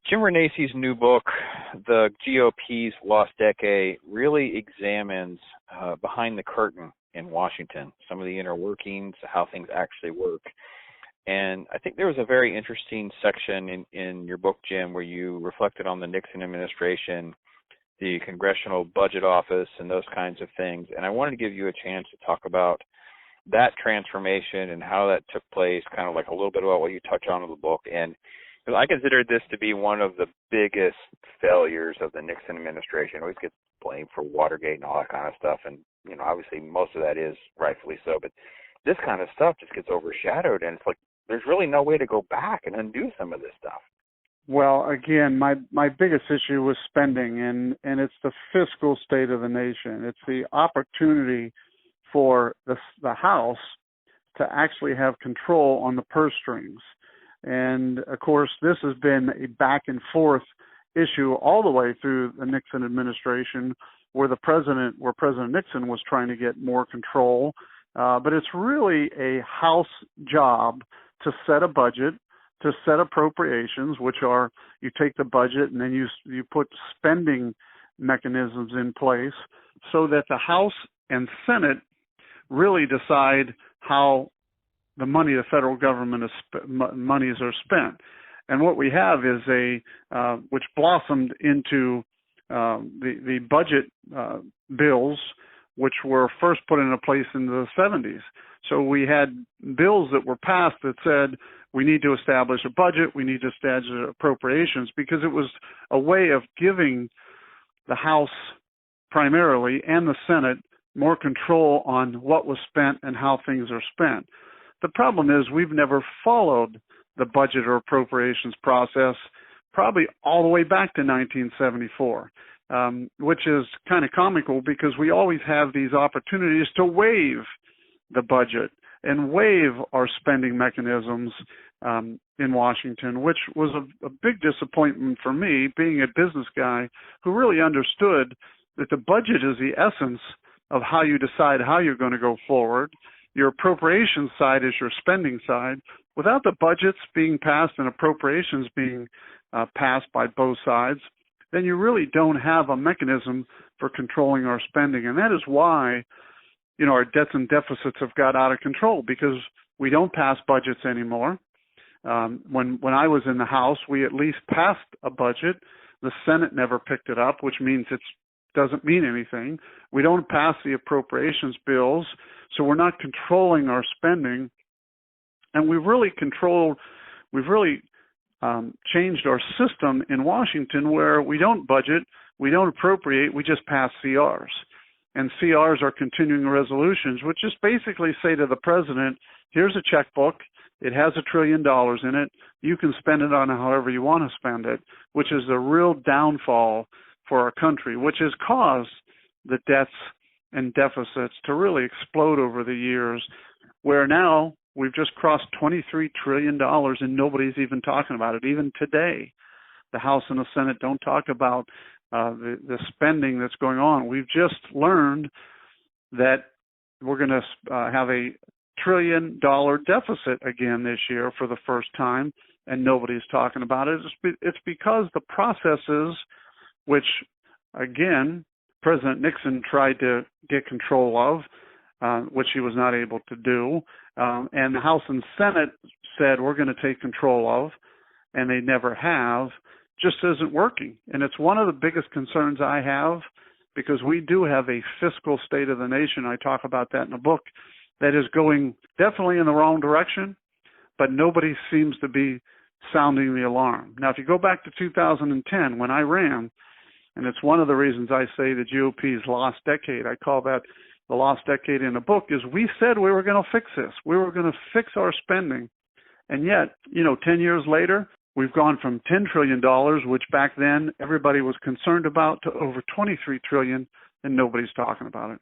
Jim Renacci's new book, The GOP's Lost Decade, really examines behind the curtain in Washington, some of the inner workings, how things actually work. And I think there was a very interesting section in your book, Jim, where you reflected on the Nixon administration, the Congressional Budget Office, and those kinds of things. And I wanted to give you a chance to talk about that transformation and how that took place, kind of like a little bit about what you touch on in the book. And I consider this to be one of the biggest failures of the Nixon administration. It always gets blamed for Watergate and all that kind of stuff. And, obviously most of that is rightfully so. But this kind of stuff just gets overshadowed. And it's like there's really no way to go back and undo some of this stuff. Well, again, my biggest issue was spending, and it's the fiscal state of the nation. It's the opportunity for the House to actually have control on the purse strings. And, of course, this has been a back-and-forth issue all the way through the Nixon administration where President Nixon was trying to get more control. But it's really a House job to set a budget, to set appropriations, which are you take the budget and then you put spending mechanisms in place so that the House and Senate really decide how the money of the federal government monies are spent. And what we have is which blossomed into the budget bills, which were first put into place in the 70s. So we had bills that were passed that said we need to establish a budget, we need to establish appropriations, because it was a way of giving the House primarily and the Senate more control on what was spent and how things are spent. The problem is we've never followed the budget or appropriations process probably all the way back to 1974, which is kind of comical because we always have these opportunities to waive the budget and waive our spending mechanisms in Washington, which was a big disappointment for me, being a business guy who really understood that the budget is the essence of how you decide how you're going to go forward. Your appropriations side is your spending side. Without the budgets being passed and appropriations being passed by both sides, then you really don't have a mechanism for controlling our spending. And that is why, our debts and deficits have got out of control, because we don't pass budgets anymore. When I was in the House, we at least passed a budget. The Senate never picked it up, which means it doesn't mean anything. We don't pass the appropriations bills, so we're not controlling our spending. And we've really changed our system in Washington where we don't budget, we don't appropriate, we just pass CRs. And CRs are continuing resolutions, which just basically say to the president, here's a checkbook, it has $1 trillion in it, you can spend it on however you want to spend it, which is the real downfall for our country, which has caused the debts and deficits to really explode over the years, where now we've just crossed $23 trillion and nobody's even talking about it. Even today, the House and the Senate don't talk about the spending that's going on. We've just learned that we're going to have a $1 trillion deficit again this year for the first time, and nobody's talking about it. It's because the processes, which, again, President Nixon tried to get control of, which he was not able to do, and the House and Senate said we're going to take control of, and they never have, just isn't working. And it's one of the biggest concerns I have, because we do have a fiscal state of the nation. I talk about that in the book, that is going definitely in the wrong direction, but nobody seems to be sounding the alarm. Now, if you go back to 2010 when I ran, and it's one of the reasons I say the GOP's lost decade, I call that the lost decade in the book, is we said we were going to fix this. We were going to fix our spending. And yet, 10 years later, we've gone from $10 trillion, which back then everybody was concerned about, to over $23 trillion, and nobody's talking about it.